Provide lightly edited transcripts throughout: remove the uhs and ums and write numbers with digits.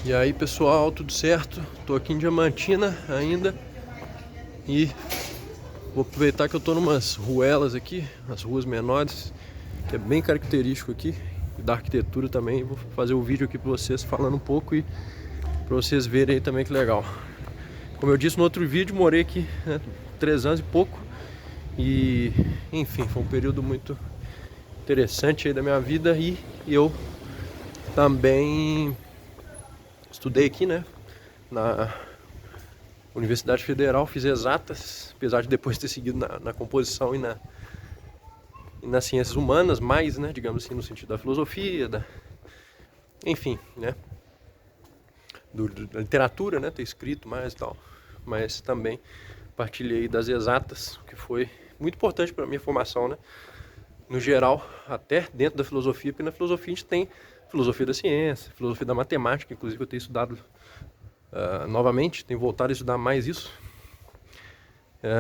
E aí pessoal, tudo certo? Tô aqui em Diamantina ainda e vou aproveitar que eu tô numas ruelas aqui, as ruas menores, que é bem característico aqui, e da arquitetura também. Vou fazer o vídeo aqui pra vocês falando um pouco e pra vocês verem aí também que legal. Como eu disse no outro vídeo, morei aqui 3 anos e pouco e enfim, foi um período muito interessante aí da minha vida e eu também estudei aqui, né, na Universidade Federal, fiz exatas, apesar de depois ter seguido na composição e nas ciências humanas, mais, né, digamos assim, no sentido da filosofia, enfim, né, da literatura, né, ter escrito mais e tal, mas também partilhei das exatas, que foi muito importante para a minha formação, né, no geral, até dentro da filosofia, porque na filosofia a gente tem filosofia da ciência, filosofia da matemática, inclusive eu tenho estudado novamente, tenho voltado a estudar mais isso,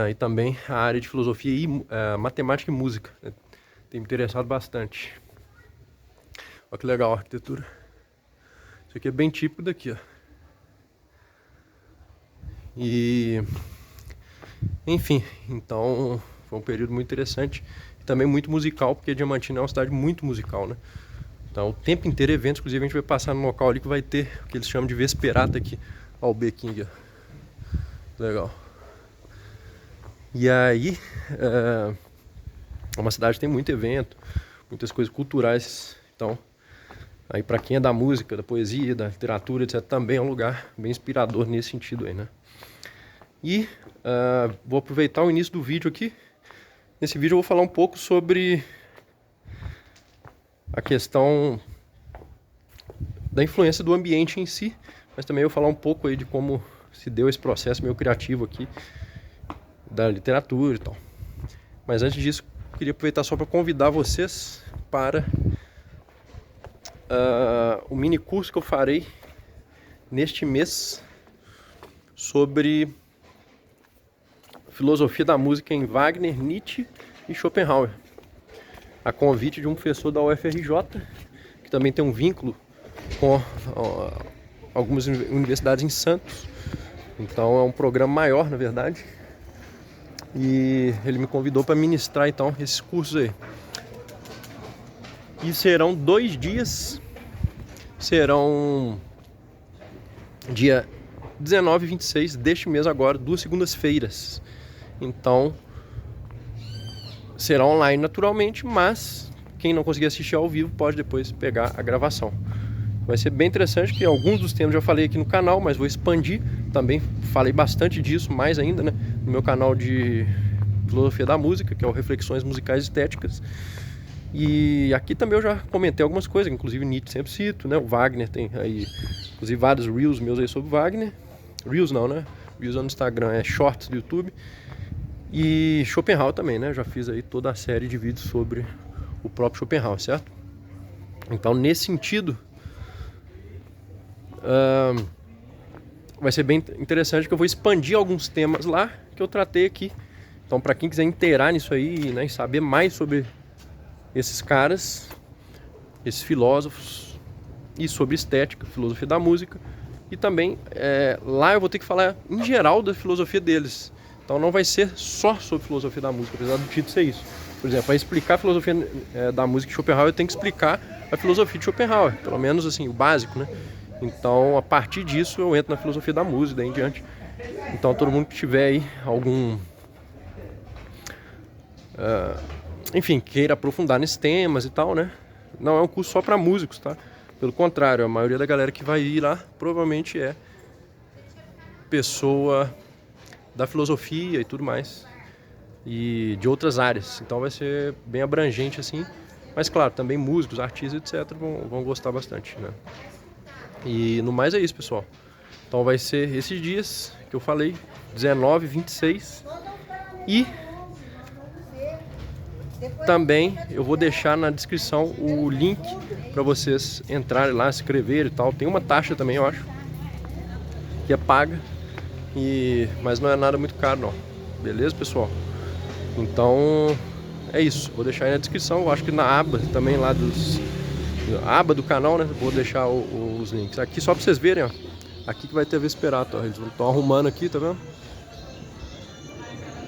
e também a área de filosofia e matemática e música, né? Tem me interessado bastante. Olha que legal a arquitetura. Isso aqui é bem típico daqui, ó. E enfim, então foi um período muito interessante e também muito musical, porque Diamantina é uma cidade muito musical, né? Então o tempo inteiro eventos, inclusive a gente vai passar num local ali que vai ter o que eles chamam de vesperata aqui. Ó, o bequinho aqui, ó. Legal. E aí, é uma cidade que tem muito evento, muitas coisas culturais. Então, aí para quem é da música, da poesia, da literatura, etc., também é um lugar bem inspirador nesse sentido aí, né? E vou aproveitar o início do vídeo aqui. Nesse vídeo eu vou falar um pouco sobre a questão da influência do ambiente em si, mas também eu vou falar um pouco aí de como se deu esse processo meio criativo aqui da literatura e tal. Mas antes disso, eu queria aproveitar só para convidar vocês para o mini curso que eu farei neste mês sobre filosofia da música em Wagner, Nietzsche e Schopenhauer, a convite de um professor da UFRJ, que também tem um vínculo com algumas universidades em Santos. Então é um programa maior, na verdade, e ele me convidou para ministrar então esses cursos aí. E serão 2 dias, serão dia 19 e 26 deste mês agora, 2 segundas-feiras. Então será online naturalmente, mas quem não conseguir assistir ao vivo pode depois pegar a gravação. Vai ser bem interessante, porque alguns dos temas eu já falei aqui no canal, mas vou expandir. Também falei bastante disso, mais ainda, né, no meu canal de filosofia da música, que é o Reflexões Musicais Estéticas. E aqui também eu já comentei algumas coisas, inclusive Nietzsche sempre cito, né, o Wagner tem aí, inclusive vários reels meus aí sobre Wagner. Reels não, né? Reels no Instagram, é shorts do YouTube. E Schopenhauer também, né? Já fiz aí toda a série de vídeos sobre o próprio Schopenhauer, certo? Então, nesse sentido, vai ser bem interessante que eu vou expandir alguns temas lá que eu tratei aqui. Então, para quem quiser inteirar nisso aí, né, e saber mais sobre esses caras, esses filósofos, e sobre estética, filosofia da música, e também lá eu vou ter que falar em geral da filosofia deles. Então não vai ser só sobre filosofia da música, apesar do título ser isso. Por exemplo, para explicar a filosofia da música de Schopenhauer, eu tenho que explicar a filosofia de Schopenhauer, pelo menos assim, o básico, né? Então, a partir disso, eu entro na filosofia da música, daí em diante. Então, todo mundo que tiver aí algum... enfim, queira aprofundar nesses temas e tal, né? Não é um curso só para músicos, tá? Pelo contrário, a maioria da galera que vai ir lá provavelmente é pessoa da filosofia e tudo mais, e de outras áreas. Então vai ser bem abrangente assim, mas claro, também músicos, artistas, etc. vão gostar bastante, né? E no mais é isso, pessoal. Então vai ser esses dias que eu falei, 19, 26, e também eu vou deixar na descrição o link para vocês entrarem lá, se inscreverem e tal. Tem uma taxa também, eu acho, que é paga, mas não é nada muito caro não. Beleza, pessoal? Então é isso, vou deixar aí na descrição. Eu acho que na aba também lá dos a aba do canal, né? Vou deixar os links aqui só para vocês verem, ó. Aqui que vai ter Vesperato, ó. Eles estão arrumando aqui, tá vendo?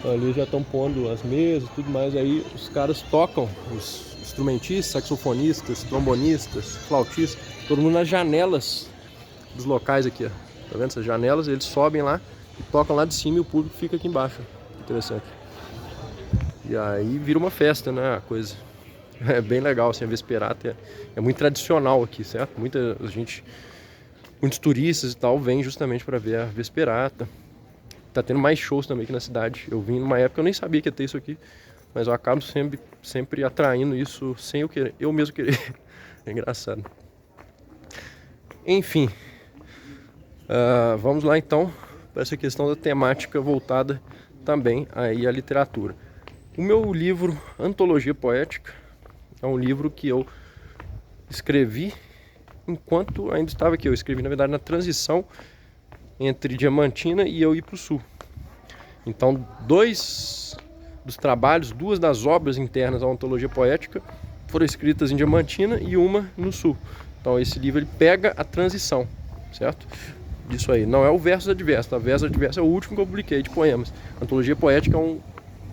Ali já estão pondo as mesas e tudo mais. Aí os caras tocam, os instrumentistas, saxofonistas, trombonistas, flautistas, todo mundo nas janelas dos locais aqui, ó. Tá vendo essas janelas? Eles sobem lá e tocam lá de cima e o público fica aqui embaixo. Interessante. E aí vira uma festa, né? A coisa é bem legal, assim, a Vesperata é muito tradicional aqui, certo? Muitos turistas e tal vêm justamente para ver a Vesperata. Tá tendo mais shows também aqui na cidade. Eu vim numa época, eu nem sabia que ia ter isso aqui, mas eu acabo sempre atraindo isso sem eu mesmo querer. É engraçado. Enfim, vamos lá então para essa questão da temática voltada também aí à literatura. O meu livro Antologia Poética é um livro que eu escrevi enquanto ainda estava aqui. Eu escrevi, na verdade, na transição entre Diamantina e eu ir para o sul. Então, dois dos trabalhos, duas das obras internas da Antologia Poética foram escritas em Diamantina e uma no sul. Então, esse livro ele pega a transição, certo? Isso aí. Não é o Versos Adversos, tá? Versos Adversos é o último que eu publiquei de poemas. A Antologia Poética é um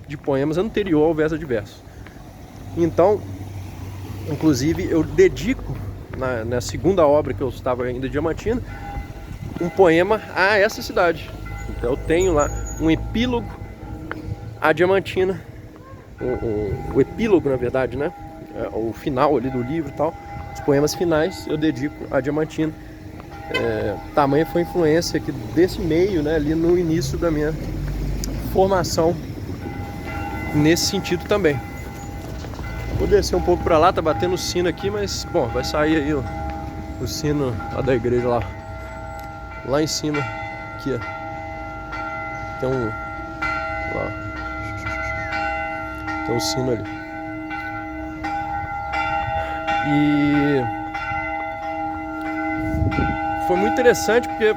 de poemas anterior ao Versos Adversos. Então, inclusive, eu dedico, na segunda obra que eu estava ainda em Diamantina, um poema a essa cidade. Então eu tenho lá um epílogo a Diamantina, o epílogo, na verdade, né? O final ali do livro e tal. Os poemas finais eu dedico a Diamantina. Tamanha foi a influência aqui desse meio, né? Ali no início da minha formação nesse sentido também. Vou descer um pouco pra lá, tá batendo o sino aqui, mas bom, vai sair aí o sino lá da igreja lá em cima, aqui ó. Tem um sino ali. E foi muito interessante porque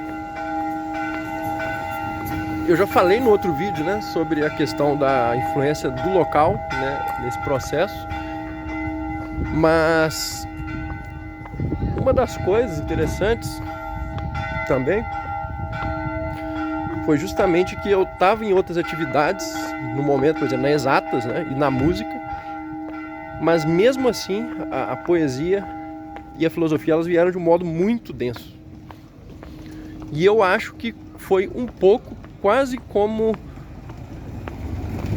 eu já falei no outro vídeo, né, sobre a questão da influência do local, né, nesse processo. Mas uma das coisas interessantes também foi justamente que eu estava em outras atividades no momento, por exemplo, nas exatas, né, e na música, mas mesmo assim a poesia e a filosofia elas vieram de um modo muito denso. E eu acho que foi um pouco quase como,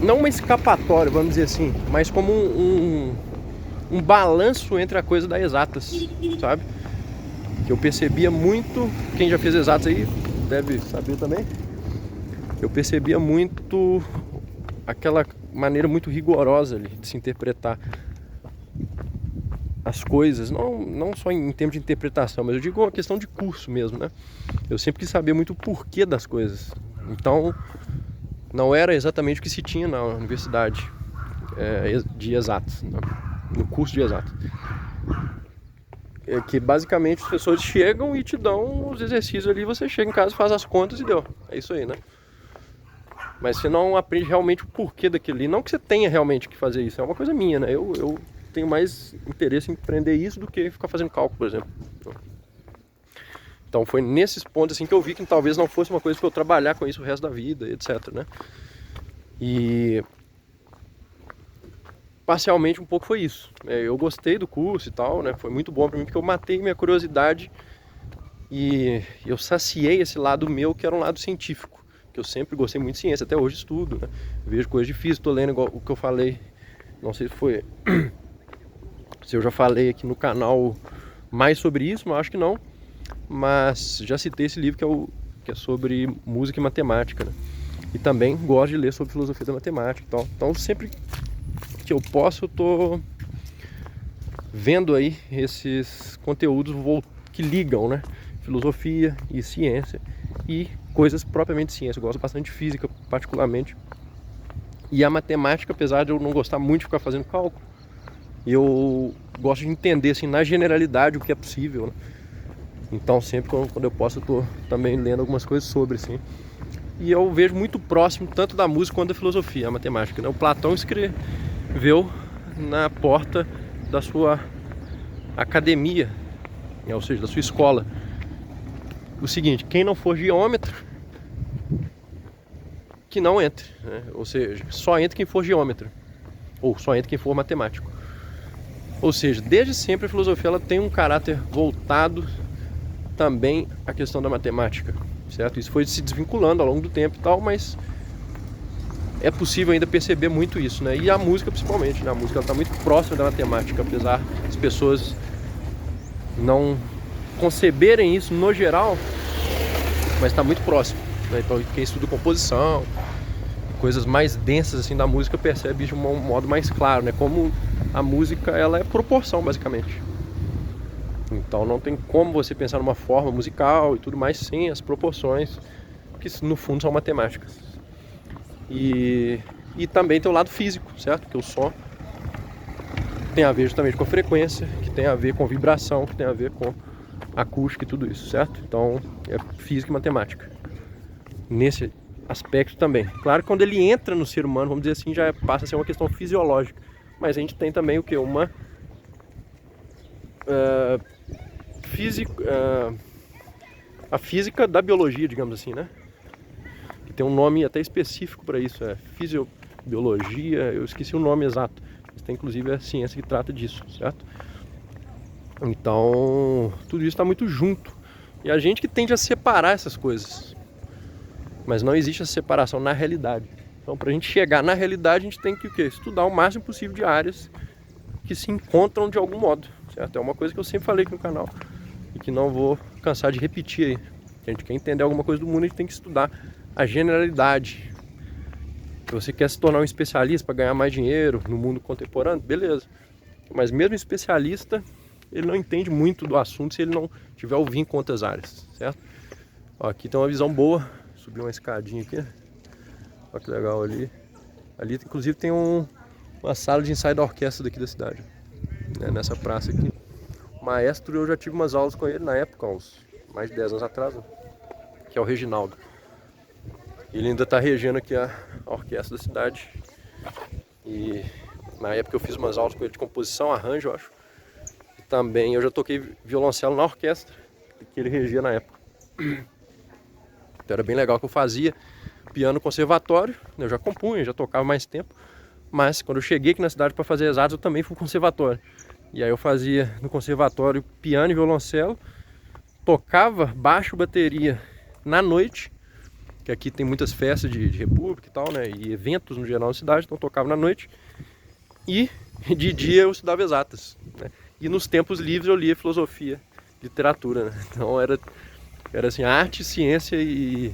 não uma escapatória, vamos dizer assim, mas como um balanço entre a coisa das exatas, sabe? Que eu percebia muito, quem já fez exatas aí deve saber também, eu percebia muito aquela maneira muito rigorosa ali de se interpretar as coisas, não só em termos de interpretação, mas eu digo uma questão de curso mesmo, né? Eu sempre quis saber muito o porquê das coisas. Então, não era exatamente o que se tinha na universidade de exatas, no curso de exatas. É que basicamente os professores chegam e te dão os exercícios ali, você chega em casa, faz as contas e deu. É isso aí, né? Mas você não aprende realmente o porquê daquilo ali. Não que você tenha realmente que fazer isso, é uma coisa minha, né? Eu tenho mais interesse em aprender isso do que ficar fazendo cálculo, por exemplo. Então foi nesses pontos assim que eu vi que talvez não fosse uma coisa para eu trabalhar com isso o resto da vida, etc, né? E parcialmente um pouco foi isso. Eu gostei do curso e tal, né? Foi muito bom para mim porque eu matei minha curiosidade e eu saciei esse lado meu que era um lado científico, que eu sempre gostei muito de ciência, até hoje estudo, né? Vejo coisas de física, tô lendo igual o que eu falei, não sei se eu já falei aqui no canal mais sobre isso, mas acho que não. Mas já citei esse livro que é sobre música e matemática, né? E também gosto de ler sobre filosofia da matemática e tal. Então sempre que eu posso eu tô vendo aí esses conteúdos que ligam, né? Filosofia e ciência e coisas propriamente de ciência. Eu gosto bastante de física particularmente. E a matemática, apesar de eu não gostar muito de ficar fazendo cálculo, eu gosto de entender assim, na generalidade o que é possível, né? Então sempre quando eu posso eu tô também lendo algumas coisas sobre assim. E eu vejo muito próximo tanto da música quanto da filosofia, a matemática, né? O Platão escreveu na porta da sua academia, ou seja, da sua escola, o seguinte: quem não for geômetra, que não entre, né? Ou seja, só entra quem for geômetra, ou só entra quem for matemático. Ou seja, desde sempre a filosofia ela tem um caráter voltado também à questão da matemática, certo? Isso foi se desvinculando ao longo do tempo e tal, mas é possível ainda perceber muito isso, né? E a música principalmente, né? A música está muito próxima da matemática, apesar das pessoas não conceberem isso no geral, mas está muito próximo, né? Então quem estuda composição, coisas mais densas assim da música, percebe de um modo mais claro, né? Como a música ela é proporção, basicamente. Então não tem como você pensar numa forma musical e tudo mais sem as proporções, que no fundo são matemáticas. E também tem o lado físico, certo? Que o som tem a ver justamente com a frequência, que tem a ver com vibração, que tem a ver com acústica e tudo isso, certo? Então é física e matemática nesse aspecto também. Claro que quando ele entra no ser humano, vamos dizer assim, já passa a ser uma questão fisiológica. Mas a gente tem também o que? Uma a física da biologia, digamos assim, né? Que tem um nome até específico para isso, é fisiobiologia, eu esqueci o nome exato. Mas tem inclusive a ciência que trata disso, certo? Então, tudo isso está muito junto. E a gente que tende a separar essas coisas. Mas não existe essa separação na realidade. Então, para a gente chegar na realidade, a gente tem que o quê? Estudar o máximo possível de áreas que se encontram de algum modo, certo? É uma coisa que eu sempre falei aqui no canal e que não vou cansar de repetir aí. A gente quer entender alguma coisa do mundo, a gente tem que estudar a generalidade. Se você quer se tornar um especialista para ganhar mais dinheiro no mundo contemporâneo, beleza. Mas mesmo especialista, ele não entende muito do assunto se ele não tiver ouvindo em quantas áreas, certo? Ó, aqui tem uma visão boa. Subir uma escadinha aqui. Olha que legal ali. Ali inclusive tem uma sala de ensaio da orquestra daqui da cidade, né? Nessa praça aqui. O maestro, eu já tive umas aulas com ele na época, uns mais de 10 anos atrás, né? Que é o Reginaldo. Ele ainda está regendo aqui a orquestra da cidade. E na época eu fiz umas aulas com ele de composição, arranjo, eu acho. E também eu já toquei violoncelo na orquestra que ele regia na época. Então era bem legal que eu fazia piano no conservatório, eu já compunha, já tocava mais tempo, mas quando eu cheguei aqui na cidade para fazer exatos, eu também fui ao conservatório. E aí eu fazia no conservatório piano e violoncelo, tocava baixo, bateria na noite, que aqui tem muitas festas de república e tal, né, e eventos no geral na cidade, então eu tocava na noite, e de dia eu estudava exatas, né, e nos tempos livres eu lia filosofia, literatura, né, então era assim, arte, ciência e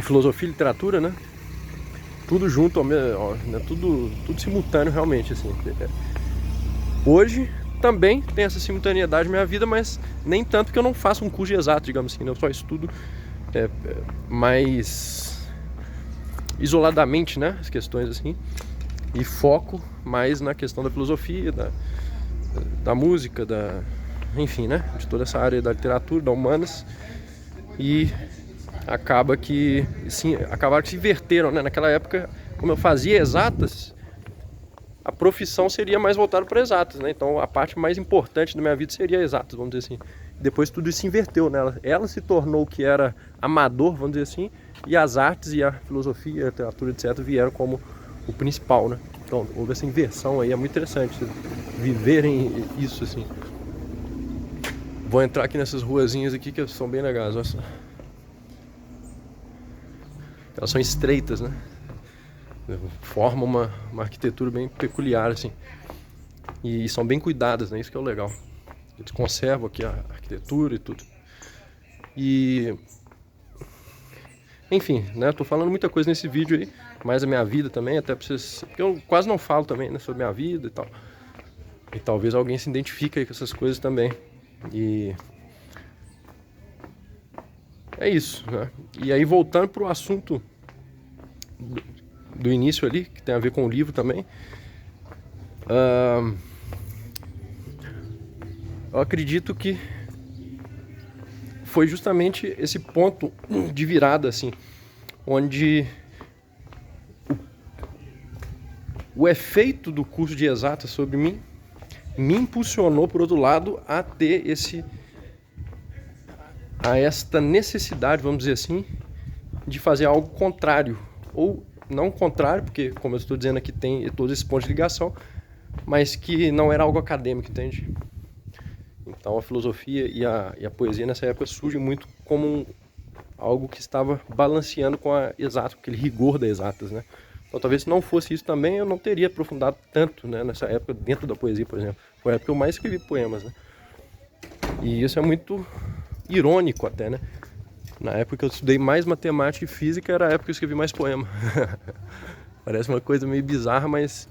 filosofia e literatura, né? Tudo junto, né? tudo simultâneo realmente, assim. Hoje também tem essa simultaneidade na minha vida, mas nem tanto que eu não faço um curso de exato, digamos assim, né? Eu só estudo mais isoladamente, né? As questões assim, e foco mais na questão da filosofia, da música, enfim, né? De toda essa área da literatura, da humanas. E acabaram que se inverteram, né? Naquela época, como eu fazia exatas, a profissão seria mais voltada para exatas, né? Então a parte mais importante da minha vida seria exatas, vamos dizer assim. Depois tudo isso se inverteu, né? Ela se tornou o que era amador, vamos dizer assim, e as artes e a filosofia, a literatura, etc. vieram como o principal, né? Então houve essa inversão aí, é muito interessante viverem isso, assim. Vou entrar aqui nessas ruazinhas aqui que são bem legais, olha só. Elas são estreitas, né? Formam uma arquitetura bem peculiar, assim. E são bem cuidadas, né? Isso que é o legal. Eles conservam aqui a arquitetura e tudo. E... enfim, né? Eu tô falando muita coisa nesse vídeo aí. Mais a minha vida também, até pra vocês... porque eu quase não falo também, né? Sobre a minha vida e tal. E talvez alguém se identifique aí com essas coisas também. E... é isso, né? E aí voltando pro assunto do início ali, que tem a ver com o livro também. Eu acredito que foi justamente esse ponto de virada, assim, onde o efeito do curso de exatas sobre mim me impulsionou, por outro lado, a ter esta necessidade, vamos dizer assim, de fazer algo contrário. Ou não contrário, porque, como eu estou dizendo aqui, tem todos esses pontos de ligação, mas que não era algo acadêmico, entende? Então a filosofia e a poesia nessa época surgem muito como algo que estava balanceando com a exata, com aquele rigor das exatas, né? Então talvez se não fosse isso também, eu não teria aprofundado tanto, né, nessa época dentro da poesia, por exemplo. Foi a época que eu mais escrevi poemas, né? E isso é muito irônico até, né? Na época que eu estudei mais matemática e física, era a época que eu escrevi mais poema. Parece uma coisa meio bizarra, mas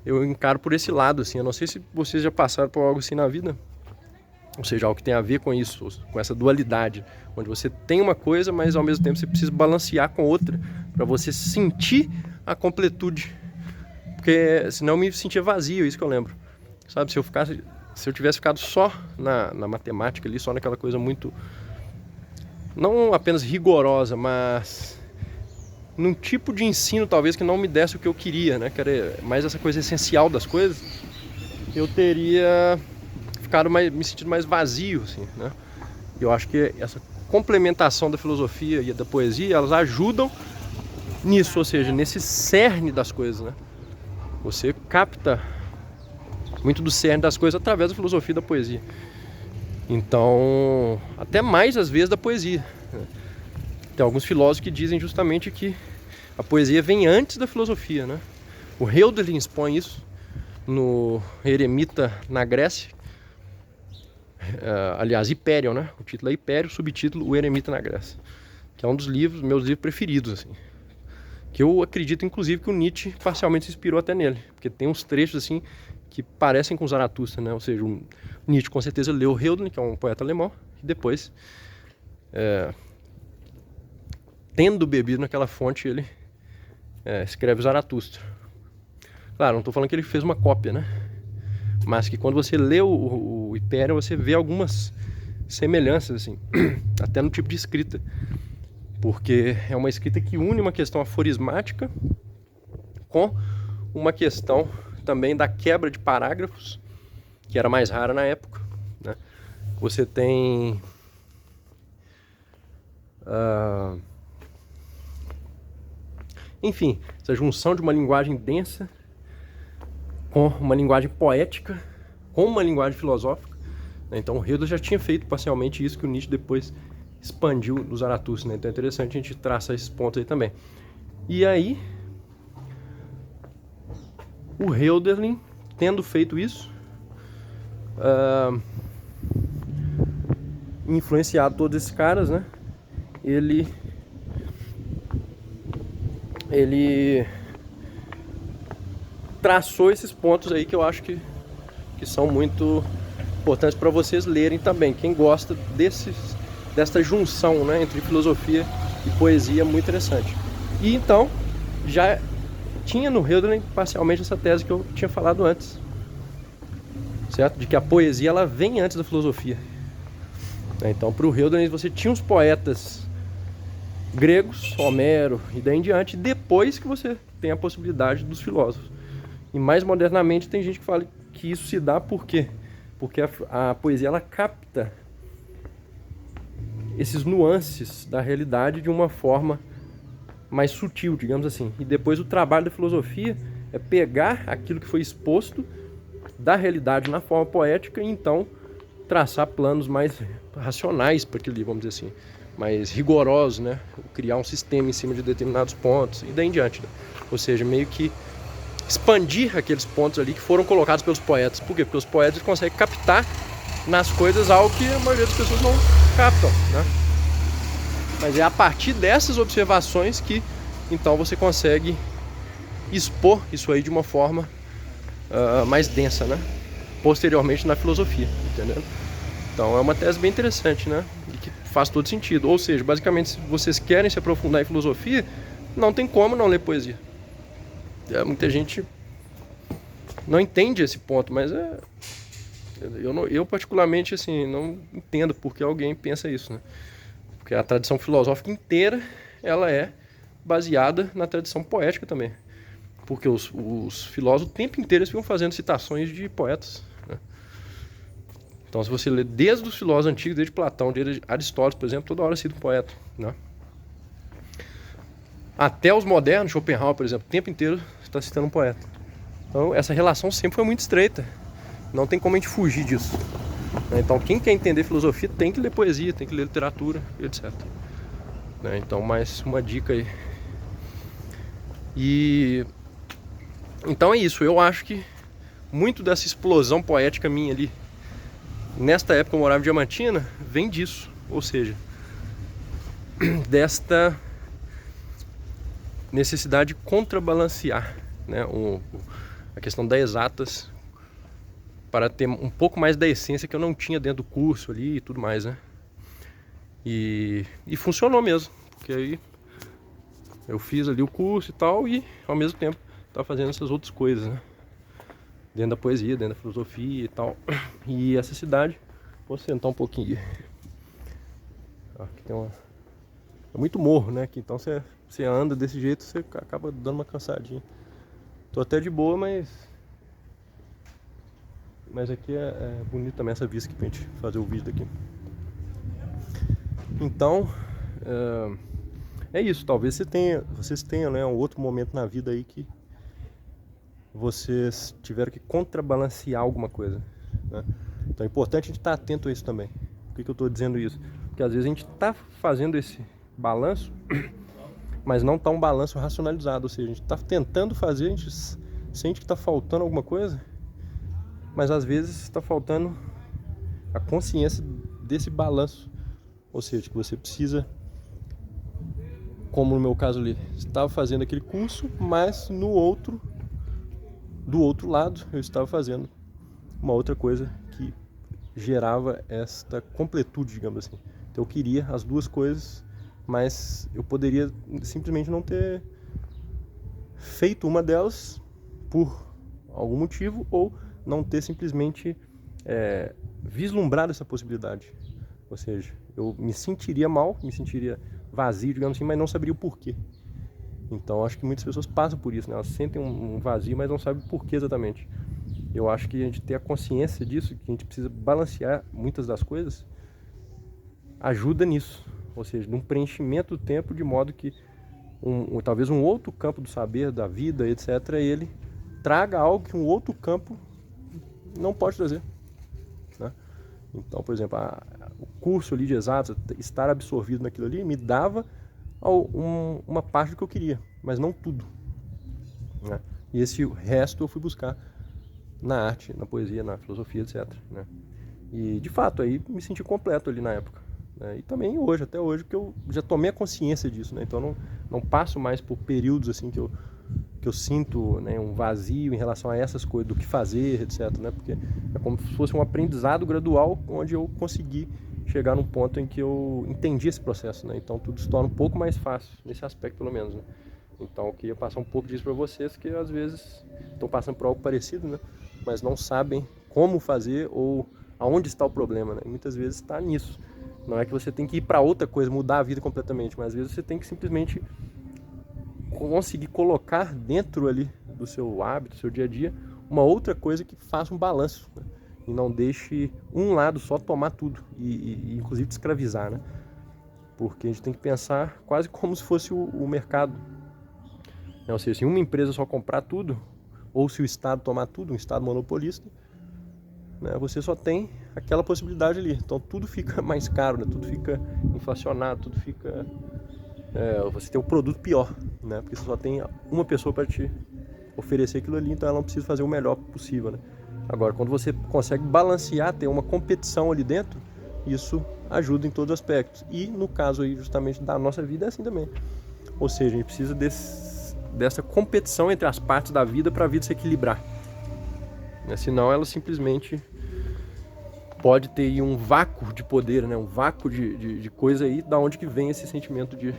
eu encaro por esse lado, assim. Eu não sei se vocês já passaram por algo assim na vida, ou seja, algo que tem a ver com isso, com essa dualidade, onde você tem uma coisa, mas ao mesmo tempo você precisa balancear com outra, para você sentir a completude. Porque senão eu me sentia vazio, isso que eu lembro. Sabe, se eu tivesse ficado só na matemática ali, só naquela coisa muito, não apenas rigorosa, mas num tipo de ensino talvez que não me desse o que eu queria, né? Que era mais essa coisa essencial das coisas, eu teria me sentindo mais vazio, assim, né? Eu acho que essa complementação da filosofia e da poesia, elas ajudam nisso, ou seja, nesse cerne das coisas, né? Você capta muito do cerne das coisas através da filosofia e da poesia. Então, até mais às vezes da poesia, né? Tem alguns filósofos que dizem justamente que a poesia vem antes da filosofia, né? O Hölderlin expõe isso no Eremita na Grécia. Aliás, Hyperion, né? O título é Hyperion, o subtítulo O Eremita na Grécia, que é um dos meus livros preferidos, assim. Que eu acredito, inclusive, que o Nietzsche parcialmente se inspirou até nele, porque tem uns trechos, assim, que parecem com Zaratustra, né? Ou seja, o Nietzsche com certeza leu Hölderlin, que é um poeta alemão, e depois, tendo bebido naquela fonte, ele escreve Zaratustra. Claro, não estou falando que ele fez uma cópia, né? Mas que quando você lê o Hyperion, você vê algumas semelhanças, assim, até no tipo de escrita. Porque é uma escrita que une uma questão aforismática com uma questão também da quebra de parágrafos, que era mais rara na época, né? Você tem enfim, essa junção de uma linguagem densa com uma linguagem poética, com uma linguagem filosófica, né? Então o Hegel já tinha feito parcialmente isso que o Nietzsche depois expandiu no Zaratustra, né? Então é interessante a gente traçar esses pontos aí também. E aí, o Hölderlin, tendo feito isso, influenciado todos esses caras, né? Ele traçou esses pontos aí que eu acho que são muito importantes para vocês lerem também. Quem gosta dessa junção, né, entre filosofia e poesia, é muito interessante. E então, já tinha no Hölderlin parcialmente essa tese que eu tinha falado antes, certo? De que a poesia ela vem antes da filosofia. Então, para o Hölderlin, você tinha os poetas gregos, Homero e daí em diante, depois que você tem a possibilidade dos filósofos. E mais modernamente tem gente que fala que isso se dá por quê? Porque a poesia ela capta esses nuances da realidade de uma forma mais sutil, digamos assim. E depois o trabalho da filosofia é pegar aquilo que foi exposto da realidade na forma poética e então traçar planos mais racionais para aquilo ali, vamos dizer assim, mais rigorosos, né? Criar um sistema em cima de determinados pontos e daí em diante, né? Ou seja, meio que expandir aqueles pontos ali que foram colocados pelos poetas. Por quê? Porque os poetas conseguem captar nas coisas algo que a maioria das pessoas não captam, né? Mas é a partir dessas observações que então você consegue expor isso aí de uma forma mais densa, né? Posteriormente na filosofia, entendeu? Então é uma tese bem interessante, né? E que faz todo sentido. Ou seja, basicamente, se vocês querem se aprofundar em filosofia, não tem como não ler poesia. Muita gente não entende esse ponto, mas eu particularmente assim, não entendo por que alguém pensa isso, né? Porque a tradição filosófica inteira ela é baseada na tradição poética também. Porque os filósofos o tempo inteiro ficam fazendo citações de poetas, né? Então, se você ler desde os filósofos antigos, desde Platão, desde Aristóteles, por exemplo, toda hora cita um poeta, né? Até os modernos, Schopenhauer, por exemplo, o tempo inteiro está citando um poeta. Então, essa relação sempre foi muito estreita. Não tem como a gente fugir disso. Então, quem quer entender filosofia tem que ler poesia, tem que ler literatura, etc. Então, mais uma dica aí. E então é isso. Eu acho que muito dessa explosão poética minha ali, nesta época eu morava em Diamantina, vem disso. Ou seja, desta necessidade de contrabalancear, né, a questão das exatas para ter um pouco mais da essência que eu não tinha dentro do curso ali e tudo mais, né? E funcionou mesmo, porque aí eu fiz ali o curso e tal, e ao mesmo tempo estava fazendo essas outras coisas, né? Dentro da poesia, dentro da filosofia e tal. E essa cidade, vou sentar um pouquinho. Aqui tem é muito morro, né? Aqui, então você anda desse jeito, você acaba dando uma cansadinha. Tô até de boa, mas aqui é bonito também essa vista aqui pra gente fazer o vídeo daqui. Então, é isso. Talvez vocês tenham, né, um outro momento na vida aí que vocês tiveram que contrabalancear alguma coisa, né? Então é importante a gente estar atento a isso também. Por que eu estou dizendo isso? Porque às vezes a gente está fazendo esse balanço, mas não está um balanço racionalizado. Ou seja, a gente está tentando fazer, a gente sente que está faltando alguma coisa, mas às vezes está faltando a consciência desse balanço. Ou seja, que você precisa, como no meu caso ali, estava fazendo aquele curso, mas do outro lado eu estava fazendo uma outra coisa que gerava esta completude, digamos assim. Então eu queria as duas coisas, mas eu poderia simplesmente não ter feito uma delas por algum motivo, ou não ter simplesmente vislumbrado essa possibilidade. Ou seja, eu me sentiria mal, me sentiria vazio, digamos assim, mas não saberia o porquê. Então acho que muitas pessoas passam por isso, né? Elas sentem um vazio, mas não sabem o porquê exatamente. Eu acho que a gente ter a consciência disso, que a gente precisa balancear muitas das coisas, ajuda nisso. Ou seja, num preenchimento do tempo, de modo que talvez um outro campo do saber, da vida, etc., ele traga algo que um outro campo não pode trazer, né? Então, por exemplo, o curso ali de exatas, estar absorvido naquilo ali, me dava uma parte do que eu queria, mas não tudo, né? E esse resto eu fui buscar na arte, na poesia, na filosofia, etc., né? E de fato aí me senti completo ali na época, né? E também hoje, até hoje, que eu já tomei a consciência disso, né? Então não passo mais por períodos assim que eu sinto, né, um vazio em relação a essas coisas, do que fazer, etc., né? Porque é como se fosse um aprendizado gradual, onde eu consegui chegar num ponto em que eu entendi esse processo, né? Então tudo se torna um pouco mais fácil, nesse aspecto pelo menos, né? Então eu queria passar um pouco disso para vocês, que às vezes estão passando por algo parecido, né? Mas não sabem como fazer ou aonde está o problema, né? E muitas vezes está nisso. Não é que você tem que ir para outra coisa, mudar a vida completamente, mas às vezes você tem que simplesmente conseguir colocar dentro ali do seu hábito, do seu dia a dia, uma outra coisa que faça um balanço, né? E não deixe um lado só tomar tudo e inclusive te escravizar, né? Porque a gente tem que pensar quase como se fosse o mercado, né? Ou seja, se uma empresa só comprar tudo, ou se o Estado tomar tudo, um Estado monopolista, né, você só tem aquela possibilidade ali. Então tudo fica mais caro, né? Tudo fica inflacionado, tudo fica... você tem um produto pior, né? Porque você só tem uma pessoa para te oferecer aquilo ali, então ela não precisa fazer o melhor possível, né? Agora, quando você consegue balancear, ter uma competição ali dentro, isso ajuda em todos os aspectos. E no caso aí justamente da nossa vida é assim também. Ou seja, a gente precisa dessa competição entre as partes da vida para a vida se equilibrar, né? Senão ela simplesmente pode ter aí um vácuo de poder, né? Um vácuo de coisa aí, da onde que vem esse sentimento de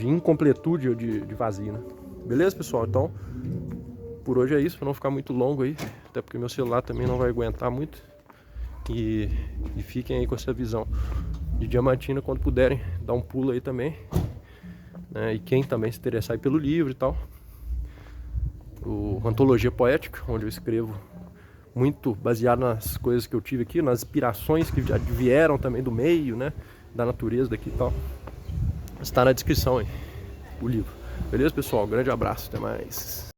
incompletude ou de vazio, né? Beleza, pessoal? Então, por hoje é isso, para não ficar muito longo aí, até porque meu celular também não vai aguentar muito. E fiquem aí com essa visão de Diamantina, quando puderem, dar um pulo aí também, né? E quem também se interessar aí pelo livro e tal, o Antologia Poética, onde eu escrevo muito baseado nas coisas que eu tive aqui, nas inspirações que já vieram também do meio, né, da natureza daqui e tal. Está na descrição aí o livro. Beleza, pessoal? Grande abraço, até mais.